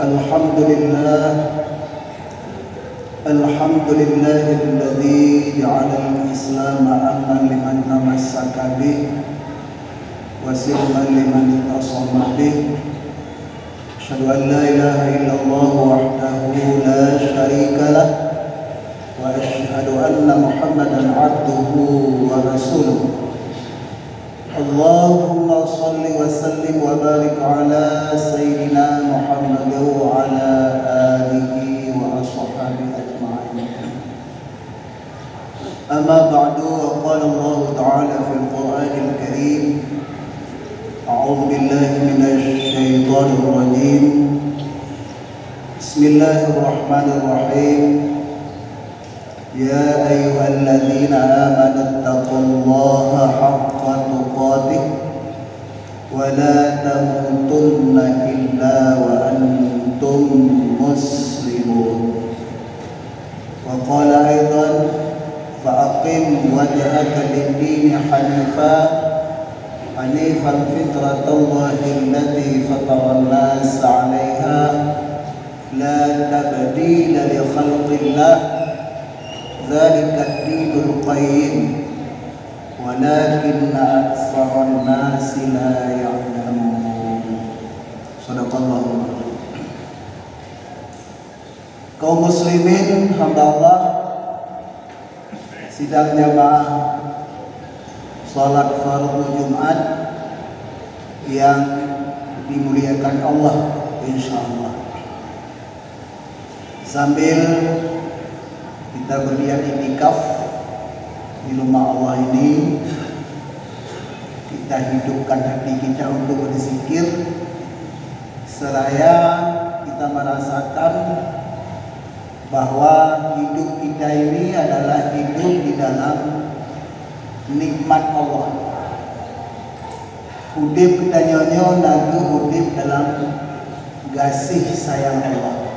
Alhamdulillah alladzi ja'ala al-islam amman liman tamassaka bih wa silman liman itasama bih. Asyhadu an la ilaha illallah wahdahu la syarika lah wa asyhadu anna Muhammadan abduhu wa rasuluh. Allahumma salli wa sallim wa barik ala sayyidina Muhammad wa ala alihi wa ashabihi ajma'in. Amma ba'du, wa qala Allah ta'ala fil Qur'anil Karim, a'udzu billahi minasy syaithanir rajim. Bismillahirrahmanirrahim. Ya ayyuhalladzina amanu taqullaha haqqa tuqatih wa la tamutunna illa wa antum muslimun. Wa qala aidan fa'aqim wajhaka lid-din hanifan fitratallahi allati fatara an-nas 'alaiha la tabdila li khalqillah dzalika ad-dinul qayyim walakinna aktsaran nasi la ya'lamun. Shadaqallahu. Kaum muslimin hamba Allah, sidang jamaah salat fardu Jumat yang dimuliakan Allah insyaallah. Sambil kita berdiam iktikaf di rumah Allah ini, kita hidupkan hati kita untuk berzikir, seraya kita merasakan bahwa hidup kita ini adalah hidup di dalam nikmat Allah. Udip kita nyonyo nagu udip dalam kasih sayang Allah.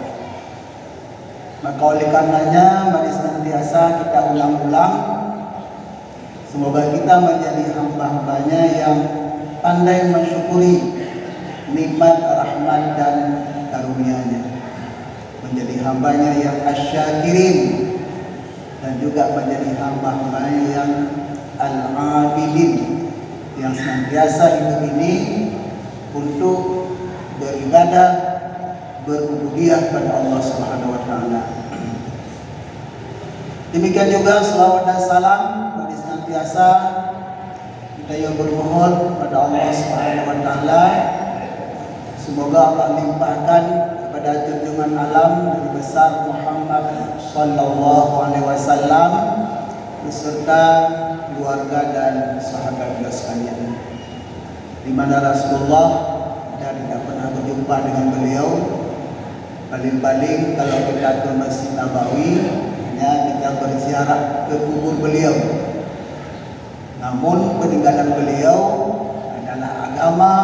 Maka oleh karenanya mari senantiasa kita ulang-ulang, semoga kita menjadi hamba-hambanya yang pandai mensyukuri nikmat, rahmat dan karunia-Nya, menjadi hambanya yang asyakirin, dan juga menjadi hamba-hambanya yang al-abidin, yang senantiasa hidup ini untuk beribadah, berubudiyah kepada Allah Subhanahu wa taala. Demikian juga selawat dan salam bagi senantiasa kita yang bermohon kepada Allah Subhanahu wa taala, semoga Allah limpahkan kepada junjungan alam Nabi besar Muhammad sallallahu alaihi wasallam beserta keluarga dan sahabat beliau sekalian, di mana Rasulullah dan tidak pernah berjumpa dengan beliau. Paling-paling kalau kita ke Masjid Nabawi, hanya kita berziarah ke kubur beliau. Namun peninggalan beliau adalah agama.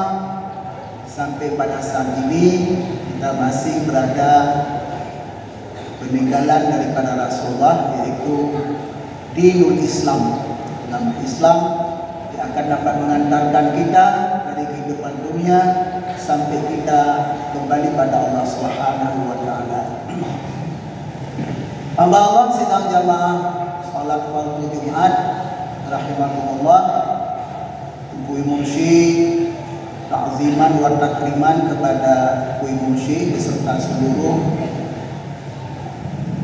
Sampai pada saat ini kita masih berada peninggalan daripada Rasulullah, yaitu dinul Islam. Dalam Islam yang akan dapat mengantarkan kita dari kehidupan dunia sampai kita kembali pada Allah Subhanahu wa taala. Hamba Allah sidang jamaah salat fardu Jumat rahimakumullah, Kui Mursyid ta'ziman wa takriman kepada Kui Mursyid beserta seluruh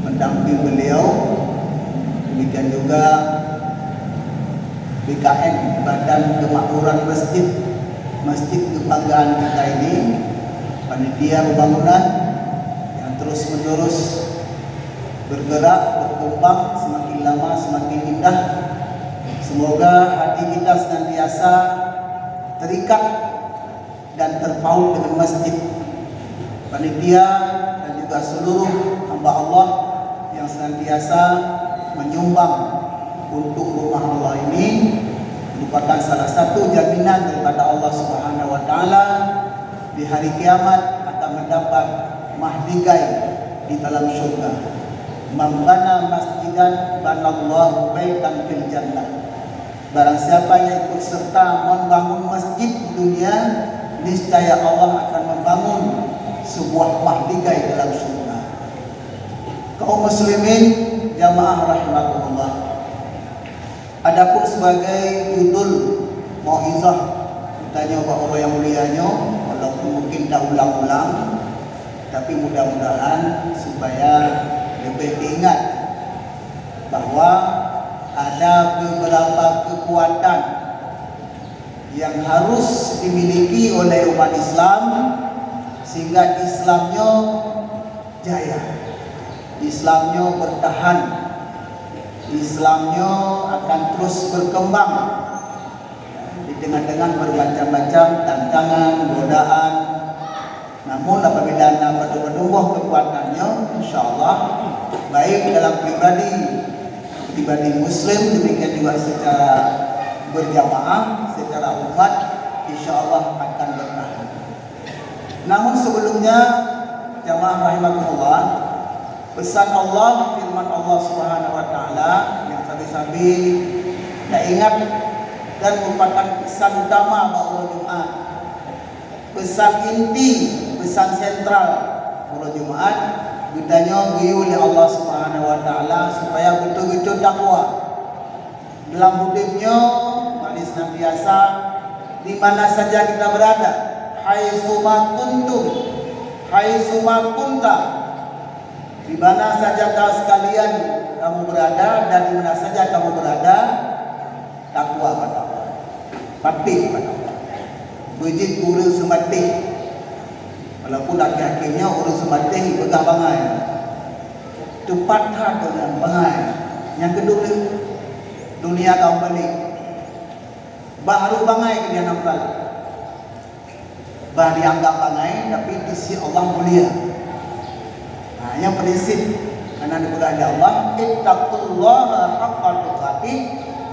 pendamping beliau. Demikian juga BKN, Badan Kemakmuran Masjid kebanggaan kita ini, panitia pembangunan yang terus menerus bergerak, berkembang, semakin lama semakin indah. Semoga hati kita senantiasa terikat dan terpaut dengan masjid, panitia dan juga seluruh hamba Allah yang senantiasa menyumbang untuk rumah Allah ini, merupakan salah satu jaminan daripada Allah Subhanahu wa taala di hari kiamat akan mendapat mahligai di dalam syurga. Man bana masjidan banallahu baitan fil jannah. Barang siapa yang ikut serta membangun masjid di dunia, niscaya Allah akan membangun sebuah sebuah mahligai dalam surga. Kaum muslimin jamaah rahimakumullah. Adapun sebagai judul mauizah tanya Pak Allah yang mulianya, walaupun mungkin dah ulang-ulang, tapi mudah-mudahan supaya lebih diingat bahwa ada beberapa kekuatan yang harus dimiliki oleh umat Islam sehingga Islamnya jaya, Islamnya bertahan, Islamnya akan terus berkembang di tengah-tengah bermacam-macam tantangan, godaan. Namun apabila anda bertumbuh kekuatannya, insyaAllah baik dalam pribadi Muslim, demikian juga secara berjamaah, secara umat, insyaAllah akan bertahan. Namun sebelumnya, jamaah rahimakumullah, pesan Allah, firman Allah Subhanahu wa taala yang sabi-sabi kita ingat dan merupakan pesan utama bahwa Jumat, pesan inti, pesan sentral bahwa Jumat ditanya oleh Allah Subhanahu wa taala supaya betul-betul takwa dalam hidupnya, manis senantiasa di mana saja kita berada, haitsuma kuntum, haitsuma kunta, di mana saja sekalian kamu berada dan di mana saja kamu berada, takwa pada Allah, patuh pada Allah. Bejit urang sematih, walaupun akhir-akhirnya urang sematih pegang bangai, tepat dengan bangai. Yang kedua, dunia kaum balik, baru bangai ke dia nampak, bah dianggap bangai, tapi di sisi Allah mulia. Nah, yang prinsip karena diberada Allah, ittaqullaha haqqa tuqatih,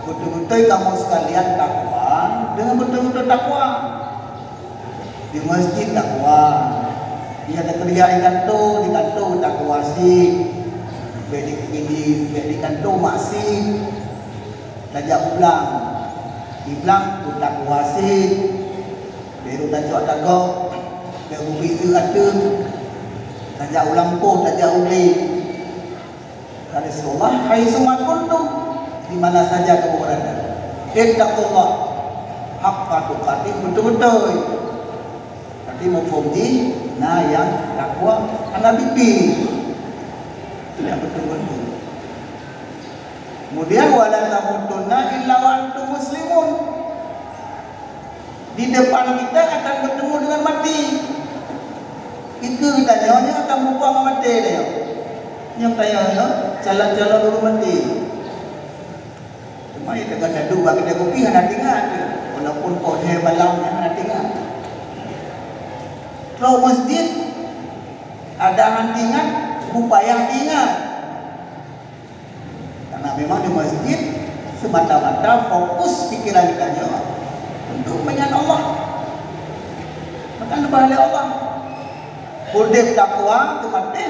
betul-betul kamu sekalian takwa dengan betul-betul takwa. Di masjid takwa, dia ada kerja di kantor takwa sih, di kantor masih tajak ulang, dibilang tu takwa sih, baru tajak tagak, baru bisa ada, tajak ulang pun tajak ulik. Kata Rasulullah, hai semua kuntum, di mana saja kamu berada, ittaqullah haqqa tuqatih, betul-betul. Tapi mufumji, nah yang takwa anak bibi tidak betul-betul. Kemudian wala tamutunna illa wa antum muslimun. Di depan kita akan bertemu dengan mati. Itu kita nyonya akan buang mati dia. Yang tanya jalan-jalan dulu mati. Cuma itu kata dua kedai kopi hanya tinggal, walaupun pohon malamnya hanya tinggal. Kalau masjid ada hantingan, upaya ingat. Karena memang di masjid semata-mata fokus pikiran kita untuk mengingat Allah, makan bahala Allah. Hudib takwa kemati,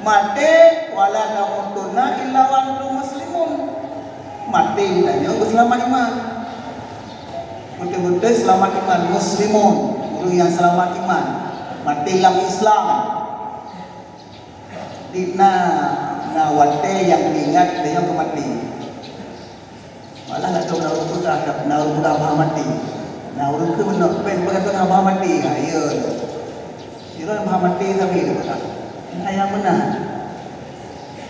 mati wala tamutunna illa wa antum muslimun. Mati tanya selamat iman, betul-betul selamat iman, muslimun, guru yang selamat iman, mati dalam Islam. Dina nawate yang diingat dia kemati. Malah nak tahu nak urut terhadap nak urut mati. Nak urut ke mana? Pen berkata nak mati. Ya. Kira mati tapi dia kata. Nah yang benar.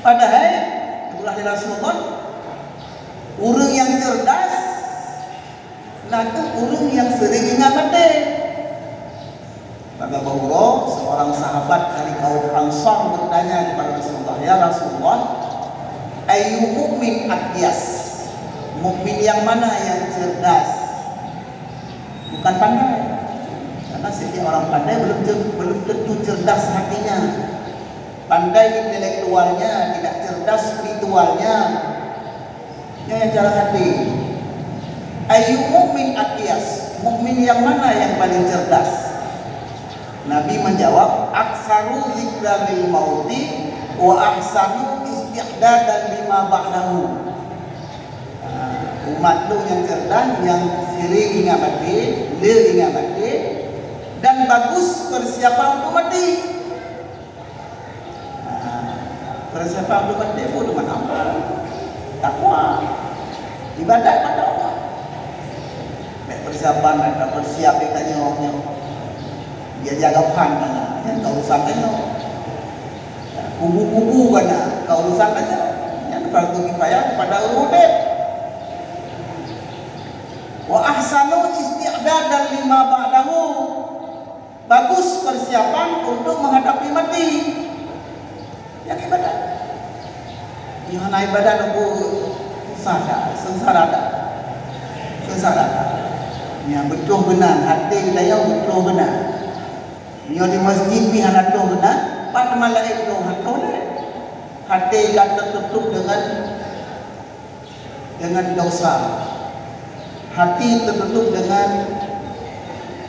Padahal itulah Rasulullah. Orang yang cerdas, nak orang yang sering ingat mati. Maka Bahura, seorang sahabat dari kaum Ansar bertanya kepada Rasulullah, ya Rasulullah, ayu mukmin akyas, mukmin yang mana yang cerdas? Bukan pandai, karena setiap orang pandai belum tentu cerdas hatinya. Pandai intelektualnya, tidak cerdas spiritualnya. Yang cara hati. Ayu mukmin akyas, mukmin yang mana yang paling cerdas? Nabi menjawab, aksaru zikra bil mauti wa ahsanu isti'dadan lima ba'dahu. Umat lu yang cerdas, yang sering ingat mati, ingat mati, dan bagus persiapan faham dengan dia pun dengan amal. Takwa. Ibadat pada Allah. Persiapan dan persiap kita nyoknya. Dia jaga pan mana. Yang kau urusan kan kubu-kubu mana. Kau urusan aja. Yang fardu kifayah pada urudit. Wa ahsanu isti'dadan lima ba'dahu. Bagus persiapan untuk menghadapi mati. Yang ibadah. Yang ibadah aku sengsara yang betul benar hati kita yang betul benar yang di masjid pihak betul benar pada malam itu hati kita tertutup dengan dosa, hati tertutup dengan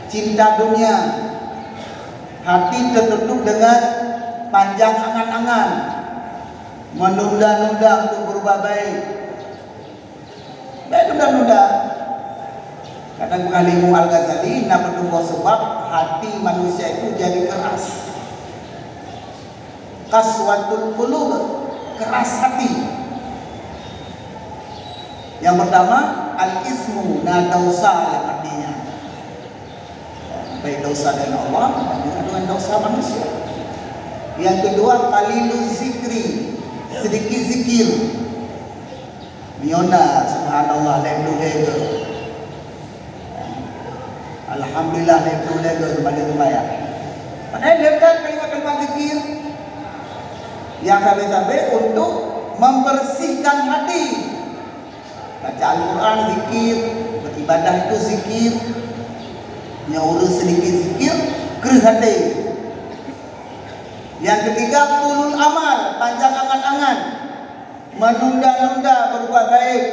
cinta dunia, hati tertutup dengan panjang angan-angan, menunda-nunda untuk berubah baik. Baik nunda-nunda. Kadang Al-Imam Al-Ghazali nak berubah sebab hati manusia itu jadi keras. Qaswatul qulub, keras hati. Yang pertama, al-ismu, dosa yang artinya baik dosa dengan Allah dengan dosa manusia. Yang kedua, qaliluz zikri, sedikit zikir. Miona subhanallah lega. Alhamdulillah lega sebagai sembahyang. Padahal dia kan kalimat-kalimat zikir yang sampai untuk membersihkan hati. Baca Al-Quran zikir, beribadah itu zikir, urus sedikit zikir, keras hati. Yang ketiga, tulul amal, panjang angan-angan, menunda-nunda berbuat baik.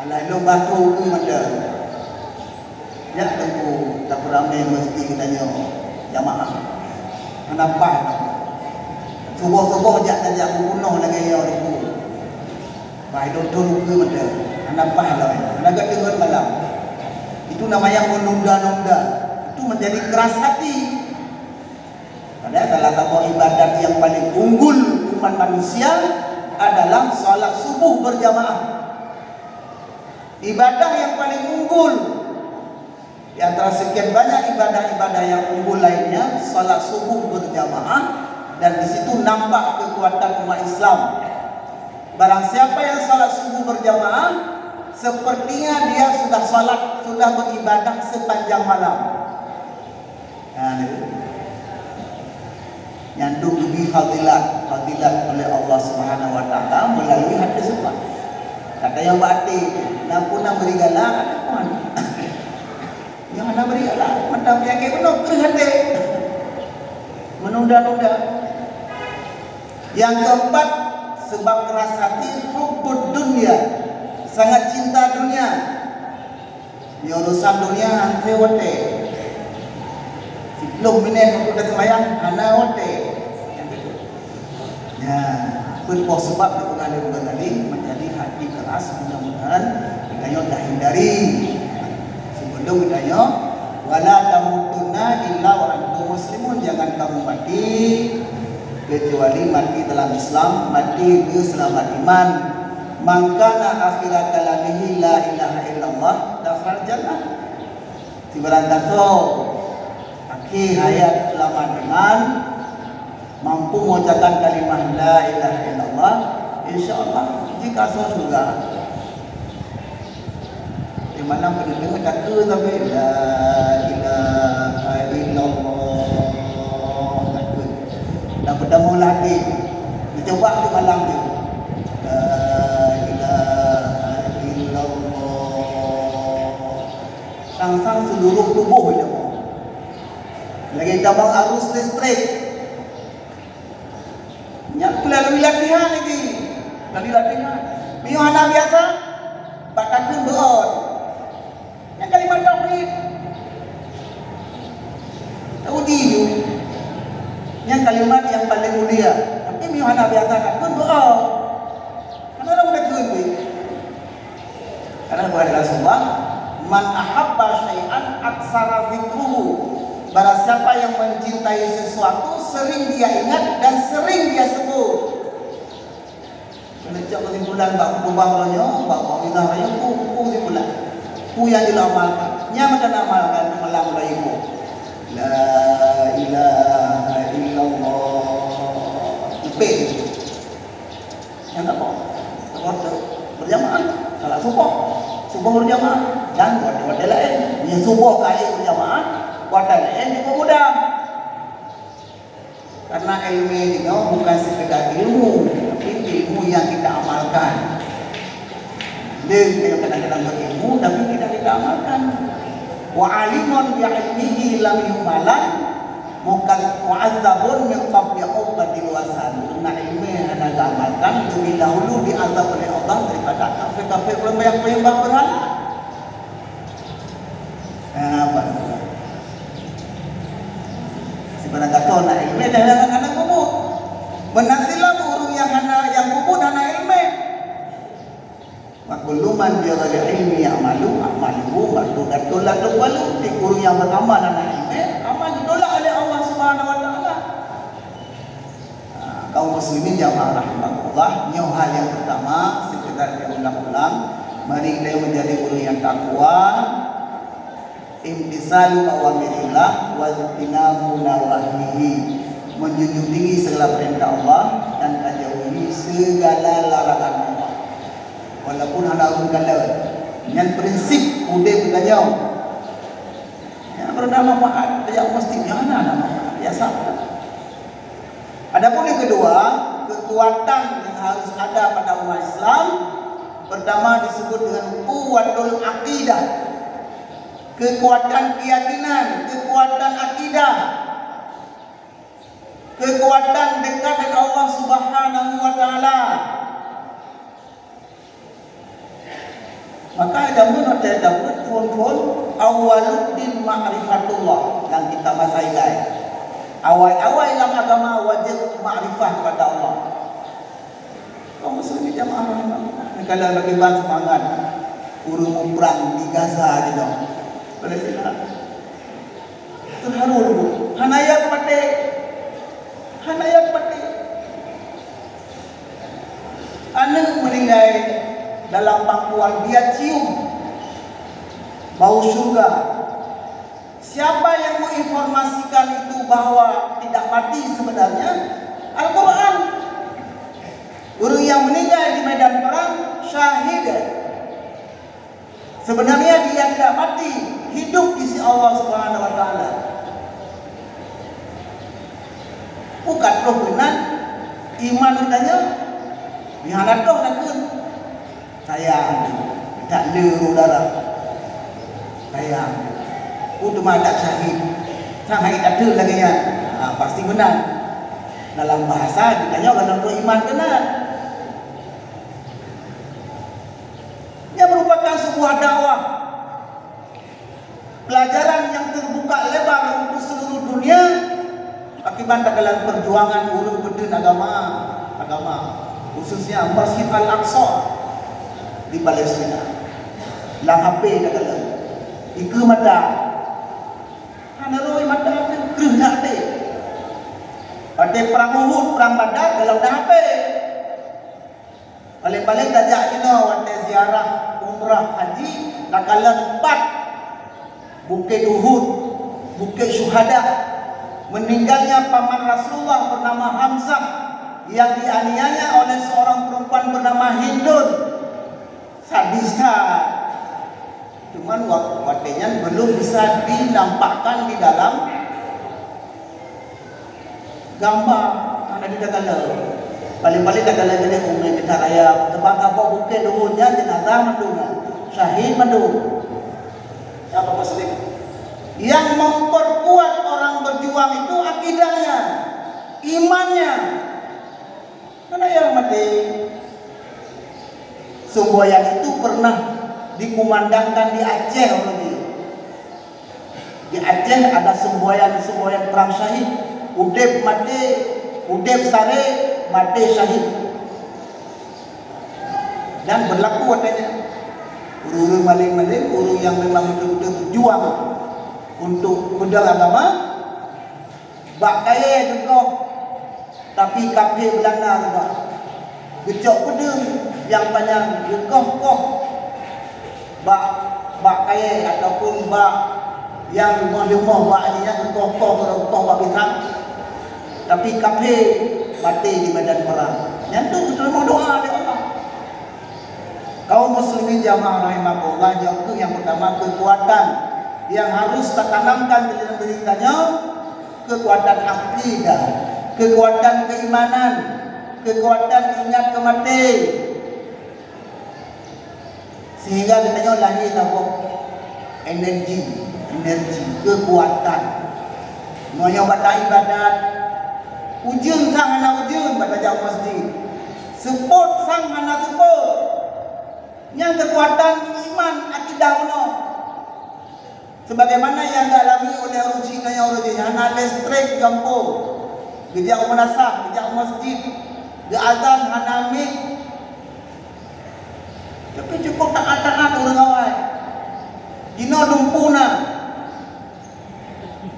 Kalau batu ke mana? Ya tunggu, tak beramai mesti kita jamaah. Kenapa? Subuh-subuh jak bunuh lagi yang itu. Baik dulu ke mana? Kenapa lah? Naga dengar malam. Itu namanya menunda-nunda. Itu menjadi keras hati. Padahal salah satu ibadat yang paling unggul umat manusia adalah salat subuh berjamaah. Ibadah yang paling unggul di antara sekian banyak ibadah-ibadah yang unggul lainnya, salat subuh berjamaah, dan di situ nampak kekuatan umat Islam. Barang siapa yang salat subuh berjamaah, sepertinya dia sudah salat, sudah beribadah sepanjang malam. Yang diberi fadilat oleh Allah Subhanahu Wa Taala melalui hadis sebab. Kata yang berarti, nak beri galak, ada pun. Yang nak beri galak, macam penyakit penuh ke hati, menunda-nunda. Yang keempat, sebab keras hati, hubbud dunia, sangat cinta dunia. Di urusan dunia, hante wate. 10 minit aku dah sembahyang, hana wate. Ya, berbuah sebab bukan tadi menjadi hati keras. Mudah-mudahan kita dah hindari. Sebelum kita wala tamutunna illa wa antum muslimun, jangan kamu mati kecuali mati dalam Islam, mati selamat iman. Mangkana akhirat kalamihi la ilaha illallah dakhal jannah. Tibaran kata akhir hayat selamat iman, mampu mengucapkan kalimah la ilaha illallah, insyaallah jika surga. Di mana pendengar kata tapi la ilaha illallah takut. Dah bertemu lagi. Dicoba di malam tu. La ilaha illallah. Sang-sang seluruh tubuh dia. Lagi tambah arus listrik. Yang melalui latihan lagi. Melalui latihan. Mio anak biasa. Bakatun beon. Yang kalimat tauhid. Tauhid itu. Yang kalimat yang paling mulia. Tapi mio anak biasa kan beon. Karena orang udah kuih. Karena adalah sebab man ahabba syai'an aksara zikruhu. Barang siapa yang mencintai sesuatu, sering dia ingat dan sering dia sebut. Sejak kesimpulan bak berubah banyak, bak minah raya kesimpulan. Ku yang dilamalkan, nyama dan amalkan malam raya. La ilaha illallah. Lebih. Yang apa? Waktu berjamaah, salat subuh berjamaah, dan waktu lain. Yang subuh kali berjamaah, waktu lain juga mudah. Karena ilmu itu bukan sekedar ilmu, tapi ilmu yang kita amalkan. Dia kadang-kadang berilmu, tapi kita amalkan. Wa alimun bi ilmihi lam yumalan, mukan mu'adzabun min qabli uqbatil wasan. Nah ilmu yang anda amalkan lebih dahulu diazab oleh Allah daripada kafir-kafir penyembah berhala. Apa? Sebenarnya kata nak ilmu dah anak kubur. Menasilah orang yang kubur anak ilmu. Makuluman dia ada ilmu yang malu tolak walu di guru yang beramal anak ilmu, amal ditolak oleh Allah Subhanahu Wa Taala. Kaum muslimin jamaah rahmatullah, nyawa hal yang pertama sekedar diulang-ulang, mari kita menjadi guru yang takwa. Imtisalu awamirillah wa ijtinabu nawahihi, menjunjung tinggi segala perintah Allah dan menjauhi segala larangan Allah. Walaupun anda berkata dengan prinsip udah bergajau yang bernama maat yang mesti mana nama biasa. Adapun yang kedua, kekuatan yang harus ada pada umat Islam pertama disebut dengan quwwatul aqidah, kekuatan keyakinan, kekuatan akidah, kekuatan dekat dengan Allah Subhanahu Wa Taala. Maka ada menurut phone awaluddin ma'rifatullah yang kita bahasakan guys. Awal-awal dalam agama wajib ma'rifah kepada Allah. Kaum muslimin jamaah kalau lagi ban semangat urung perang di Gaza gitu. Palestina. Terharu dulu. Hanayat pate. Anak meninggal dalam pangkuan dia cium bau surga. Siapa yang menginformasikan itu bahwa tidak mati sebenarnya? Al-Quran. Orang yang meninggal di medan perang syahid. Sebenarnya dia tidak mati, hidup di sisi Allah Subhanahu Wa Taala. Bukan roh benar, iman katanya. Bihanat roh nakun. Sayang, tak leru darah. Sayang, untuk ada syahid. Syahid tak ada lagi ya. Pasti benar. Dalam bahasa ditanya kalau iman benar. Ia merupakan sebuah dakwah, pelajaran yang terbuka lebar untuk seluruh dunia akibat dalam perjuangan ulul beden agama khususnya Masjid Al-Aqsa di Palestina. Lang HP dalam iku mata hanaroi mata krih nak te pada perang Uhud, perang Badar dalam dah HP. Paling-paling tajak kita waktu ziarah umrah haji nakalan 4 Bukit Uhud, Bukit Syuhada, meninggalnya paman Rasulullah bernama Hamzah yang dianiaya oleh seorang perempuan bernama Hindun. Sadista. Cuman waktunya belum bisa dinampakkan di dalam gambar ada di dalam. Paling-paling dalam ini umumnya kita raya tebang apa bukit duhurnya jenazah mandunya syahid mandu. Apa maksudnya? Yang memperkuat orang berjuang itu akidahnya, imannya. Karena yang mati semboyan itu pernah dikumandangkan di Aceh lagi. Di Aceh ada semboyan perang syahid. Udep mati, udep sare mati syahid. Dan berlaku katanya urung maling-maling, urung yang memang betul-betul berjuang untuk pedang agama bak kaya juga tapi kafir Belanda juga gecok pedeng yang panjang gekoh-koh bak kaya ataupun bak yang lemah baknya gekoh-koh bak pisang. Tapi kafir mati di medan perang. Yang tu terima doa dari Allah. Kaum muslimin jamaah rahimakumullah, yang pertama kekuatan yang harus tertanamkan di dalam diri kita, kekuatan akidah, kekuatan keimanan, kekuatan ingat kematian, sehingga kita lahir apa? energi, kekuatan. Moyo baca ibadat, ujung sang anak ujung baca jauh masjid, support sang anak support, yang kekuatan iman akidah penuh. Sebagaimana yang dialami oleh uji hana listrik di kampung, gejak menasah, gejak masjid, di azan hana mik. Tapi cukup taat-taat orang awal. Dino dumpuna.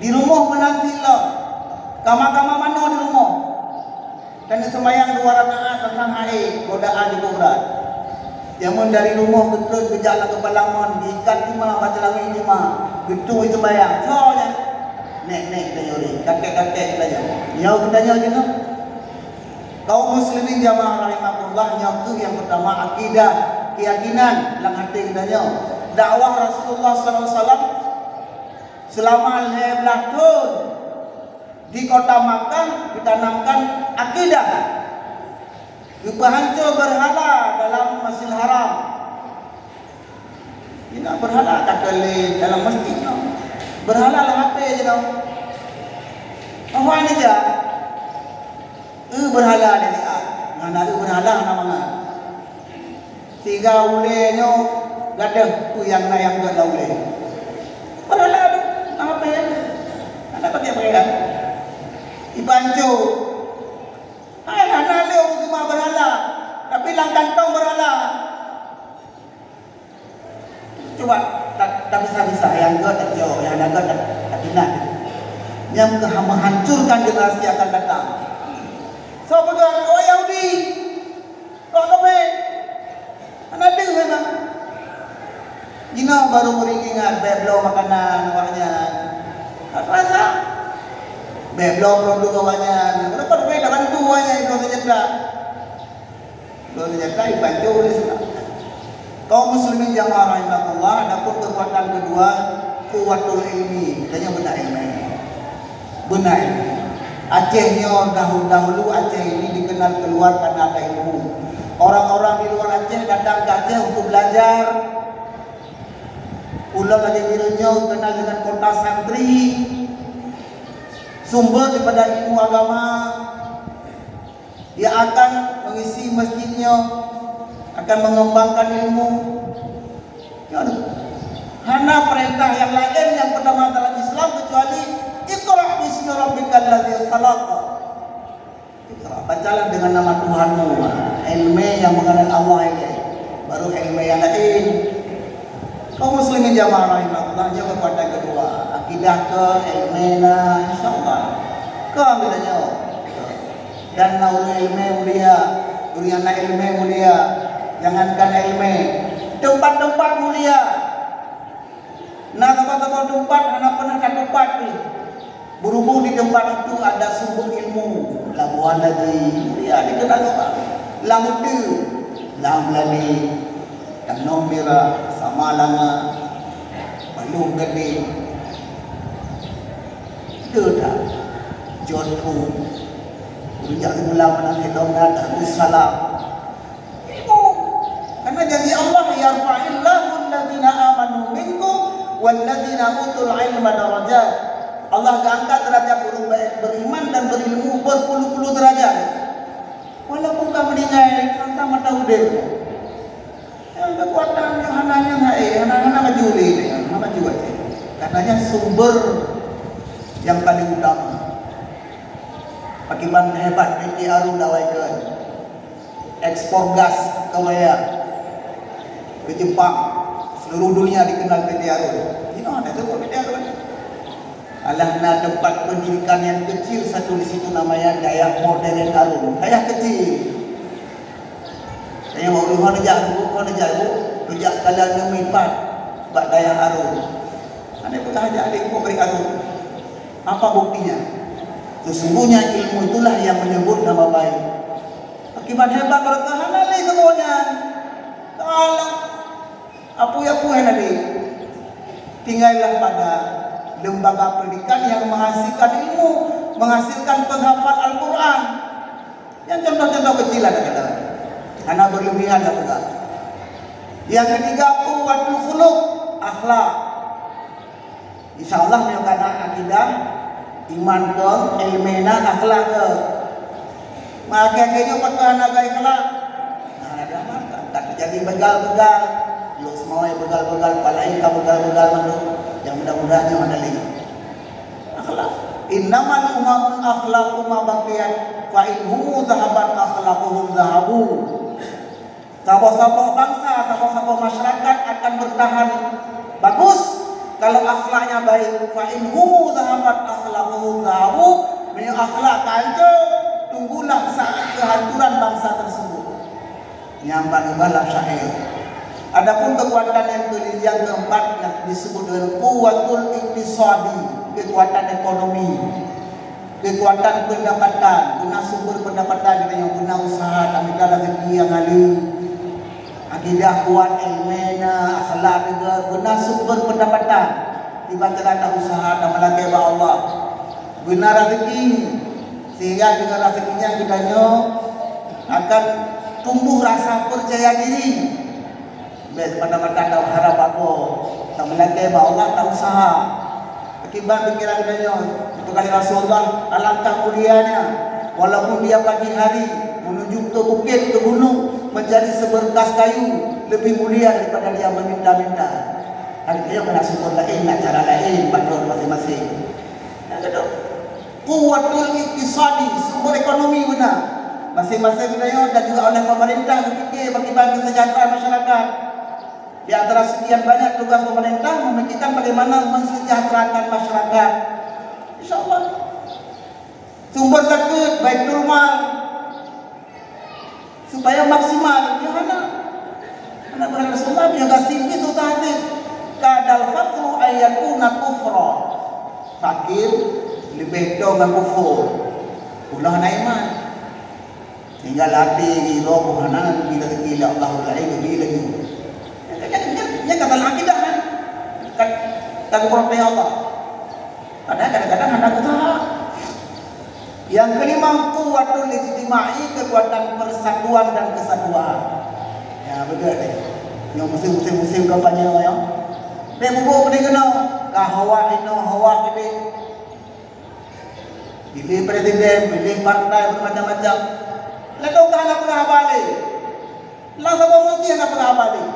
Di rumah menanti lo. Kamar-kamar mana di rumah? Dan sembahyang 2 rakaat tentang hari godaan di kubrat. Jamun dari rumah betul ke jalan ke Palangon, diikat 5 baca langit 5. Betul itu sembahyang. So ya. Nek kita nyuri, kakek-kakek kita nyuri. Nyau kita nyuri no. Kaum muslimin jamaah rahimahullah, nyau yang pertama akidah, keyakinan dalam hati kita nyau. Dakwah Rasulullah SAW selama 15 tahun di kota Makkah ditanamkan akidah. Hancur berhala dalam Masjidil Haram. Tidak berhala kata dalam masjid. Berhala lah apa je tau. Apa ni je? Berhala ni lihat. Mana ada berhala nama. Tiga ulenya gadah yang gak ule. Berhala tu apa ya? Ada pakai apa? Ibanjo. Hai anak leo cuma berhala. Tapi lang kantong berhala. Coba tak bisa yang gak tak jauh, yang ada tak ingat. Yang menghancurkan generasi akan datang. So betul, oh Yahudi. Oh kape. Anak dia memang. Jino baru beringat beblo makanan awaknya. Rasa beblo produk awaknya. Berapa duit dah bantu awaknya itu saja. Lo saja ibanjo di sana. Kaum muslimin jamaah rahimahullah, adapun kekuatan kedua, kuwatul ilmi, katanya benar ilmu. Benar ilmu. Acehnya dahulu Aceh ini dikenal keluar karena ada ilmu. Orang-orang di luar Aceh datang ke Aceh untuk belajar. Pulau Aceh Birunya kenal dengan kota santri. Sumber daripada ilmu agama. Dia akan mengisi masjidnya, akan mengembangkan ilmu. Hana perintah yang lain yang pertama dalam Islam kecuali Iqra bismi rabbikal ladzi khalaq. Bacalah dengan nama Tuhanmu. Ilmu yang mengenal Allah ini. Baru ilmu yang lain. Kaum muslimin jamaah rahimahullah, jaga kekuatan kedua, akidah ke ilmu insyaallah. Kau bedanya. Dan naul ilmu mulia, duriana ilmu mulia. Jangankan ilmu, tempat-tempat mulia. Nah tempat-tempat tempat, anak pernah ke tempat ni. Berhubung di tempat itu ada sumber ilmu. Labuan lagi mulia dikenal orang. Lamudu, Lamlani, Tanong Merah, Samalanga, Balung Gede, Dedah, Jodoh, Rujak Mula Menang Hilongna, Darussalam. Karena janji Allah yarfa'illahu alladhina amanu minkum walladzina utul ilma darajat. Allah angkat derajat orang beriman dan berilmu berpuluh-puluh derajat. Walaupun kau meninggal kata mata udah. Yang kekuatan yang hananya hana maju ni, hana maju aja. Katanya sumber yang paling utama. Akibat hebat di Aru dawaikan. Ekspor gas ke Maya. Ke Jepang, seluruh dunia dikenal PT Arun. Ini ada tu PT Arun. Alahna tempat pendidikan yang kecil satu di situ namanya Dayak Modern Arun. Dayak kecil. Yang mau luar kerja ibu, kerja kalian memipat, bak daya harum. Anda pernah aja adik kau beri harum. Apa buktinya? Sesungguhnya ilmu itulah yang menyebut nama baik. Akibat hebat berkahan ali kemudian. Kalau apu nanti tinggallah pada lembaga pendidikan yang menghasilkan ilmu, menghasilkan penghafal Al-Quran. Yang contoh-contoh kecil ada kata. Karena berlebihan ada juga. Yang ketiga quwwatul khuluq, akhlak. Insyaallah menyokana akidah, iman ke, ilmena akhlak ke. Maka kayaknya pakai naga akhlak. Nah, ada apa? Tak terjadi begal-begal. Lu semua yang begal-begal, palain ka begal-begal mandu. Yang mudah-mudahnya mana lagi? Akhlak. Innamal umamun akhlaqu ma baqiyat fa inhum dhahabat akhlaquhum dhahabu. Sabah-sabah bangsa, sabah-sabah masyarakat akan bertahan bagus kalau akhlaknya baik. Fa inhum dhahabat akhlaquhum dhahabu. Punya akhlak kancil, tunggulah saat kehancuran bangsa tersebut. Nyambang ibalah syair. Adapun kekuatan yang keempat yang disebut dengan quwwatul iqtisadi, kekuatan ekonomi, kekuatan pendapatan, guna sumber pendapatan kita yang guna usaha, kami dalam rezeki yang alim, akidah kuat, ilmena, akhlak juga guna sumber pendapatan, tiba-tiba ada usaha dan melanggar Allah, guna rezeki sehingga dengan rezekinya kita akan tumbuh rasa percaya diri. Bes pada tahu harap aku tak melanggar Allah tak usaha. Akibat pikiran kita itu kali Rasulullah alangkah mulianya walaupun dia pagi hari menuju ke bukit ke gunung menjadi seberkas kayu lebih mulia daripada dia meminta-minta. Kan dia kena sumber lain, nak cara lain background masing-masing. Yang kedua, quwwatul iqtisadi, sumber ekonomi benar. Masing-masing kita dan juga oleh pemerintah berfikir bagaimana kesejahteraan masyarakat. Di antara sekian banyak tugas pemerintah memikirkan bagaimana mensejahterakan masyarakat. InsyaAllah sumber zakat, baitul mal supaya maksimal. Jangan anak Rasulullah yang kasih itu tadi. Kadal fakru ayakuna kufra. Fakir lebih dong kufur. Ulah iman. Hingga latih gilo buhanan gila Allah lain gila juga. Yang kata akidah kan program Allah. Kadang-kadang ada usaha. Yang kelima quwwatul ijtimai, kekuatan persatuan dan kesatuan. Ya betul deh. Yang musim-musim kampanye ya. Be buku kene kena hawa gede. Pilih presiden, pilih partai bermacam-macam. Lalu kan apa balik? Lalu apa mesti apa balik?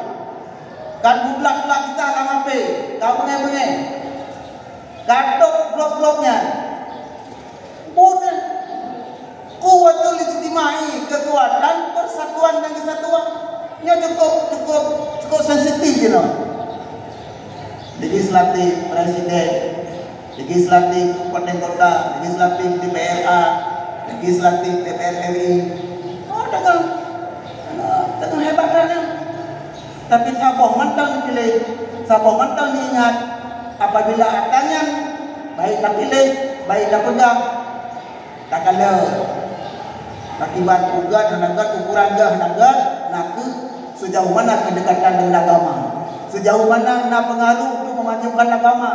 Kan budak-budak kita akan apa? Kau pengen gatok blok-bloknya. Bukan quwwatul ijtimai, kekuatan persatuan dan kesatuan. Ini cukup sensitif gitu. Legislatif presiden, legislatif kabupaten kota, legislatif DPRA, legislatif DPR RI. Oh, dengan hebatnya. Tapi sabah mentang dipilih, sabah mentang diingat. Apabila atanya baik tak pilih, baik tak pegang, tak kalah. Akibat ugat hanagat ukuran hanagat nak sejauh mana kedekatan dengan agama, sejauh mana nak pengaruh untuk memajukan agama,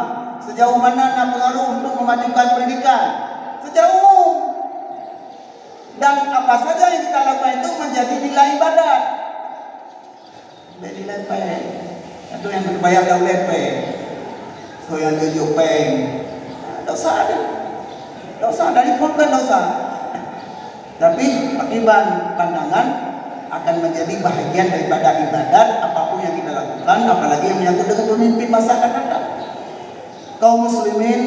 sejauh mana nak pengaruh untuk memajukan pendidikan, sejauh dan apa saja yang kita lakukan itu menjadi nilai ibadat. Jadi lepeng, itu yang berbayar jauh lepeng, so yang tujuh peng, dosa ada, dosa dari pun kan dosa. Tapi akibat pandangan akan menjadi bahagian daripada ibadat apapun yang kita lakukan, apalagi yang menyangkut dengan pemimpin masa akan datang. Kaum muslimin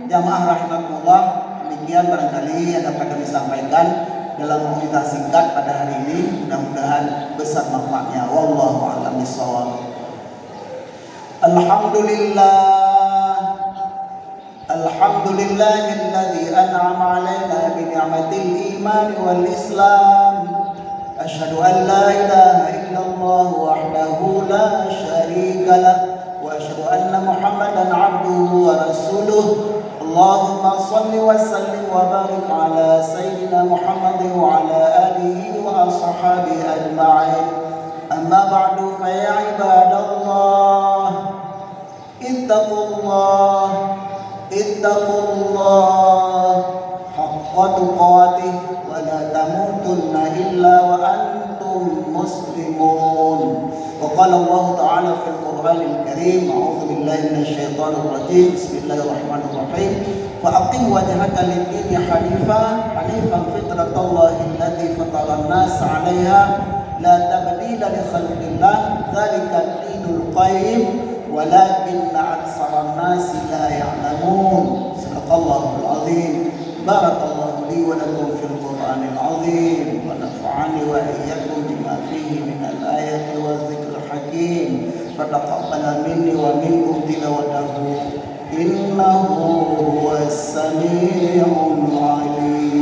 jamaah rahimahullah, demikian barangkali yang dapat kami sampaikan dalam komunitas singkat pada hari ini, mudah-mudahan besar manfaatnya. Wallahu a'lam bishawab. Alhamdulillahilladzi an'ama 'alaina bi ni'matil iman wal islam. أشهد أن لا إله إلا الله وحده لا شريك له وأشهد أن محمدا عبده ورسوله اللهم صل وسلم وبارك على سيدنا محمد وعلى آله وأصحابه أجمعين أما بعد فيا عباد الله اتقوا الله حق تقاته ولا تموتن إلا وأنتم مسلمون. وقال الله تعالى في القرآن الكريم أعوذ بالله من الشيطان الرجيم بسم الله الرحمن الرحيم فأقم وجهك للدين حنيفا فطرة الله التي فطر الناس عليها لا تبديل لخلق الله ذلك الدين القيم ولكن أكثر الناس لا يعلمون. صدق الله العظيم. بارك الله لي ولكم في القرآن العظيم ونفعني وإياكم بما فيه من الآيات والذكر الحكيم فتقبل مني ومنكم تلاوته إنه هو السميع العليم.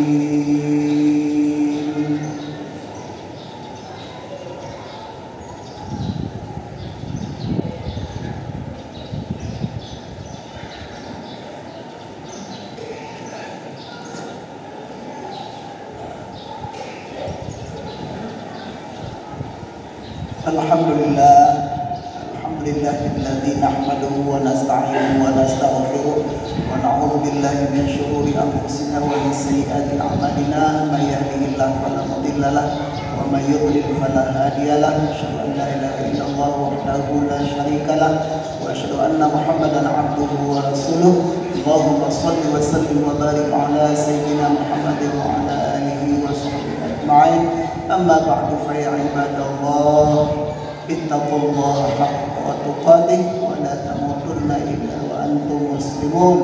Alhamdulillah alladzi nahmaduhu wa nasta'inuhu wa nastaghfiruh wa na'udzu billahi min shururi anfusina wa min sayyiati a'malina may yahdihillahu fala mudilla lahu wa may yudlil fala hadiya lahu asyhadu an la ilaha illallah wahdahu la syarika lahu wa asyhadu anna muhammadan 'abduhu wa rasuluh. Allahumma shalli wa sallim wa barik ala sayyidina Muhammadin wa ala alihi wa sahbihi ajma'in. Amma ba'du fa ya ibadallah اتقوا الله حق تقاته ولا تموتن إلا وأنتم مسلمون.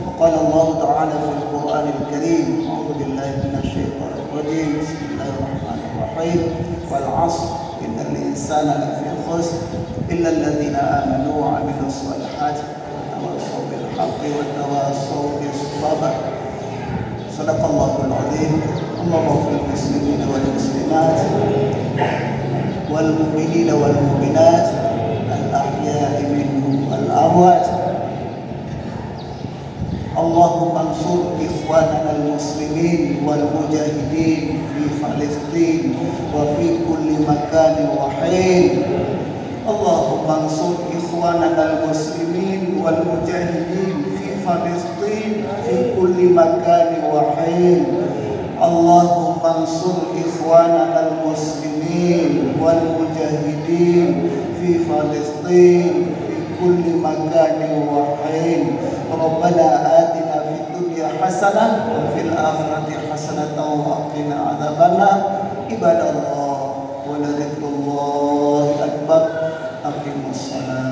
وقال الله تعالى في القرآن الكريم أعوذ بالله من الشيطان الرجيم بسم الله الرحمن الرحيم والعصر إن الإنسان لفي خسر إلا الذين آمنوا وعملوا الصالحات وتواصوا بالحق وتواصوا بالصبر. صدق الله العظيم. اللهم اغفر للمسلمين والمسلمات والمؤمنين والمؤمنات الأحياء منهم والأموات. اللهم انصر إخواننا المسلمين والمجاهدين في فلسطين وفي كل مكان وحين. اللهم انصر إخواننا المسلمين والمجاهدين في فلسطين في كل مكان وحين. اللهم انصر إخواننا المسلمين والمجاهدين في فلسطين في كل مكان وحين. ربنا آتنا في الدنيا حسنة وفي الآخرة حسنة وقنا عذاب النار. عباد الله ولذكر الله أكبر. أقيموا الصلاة.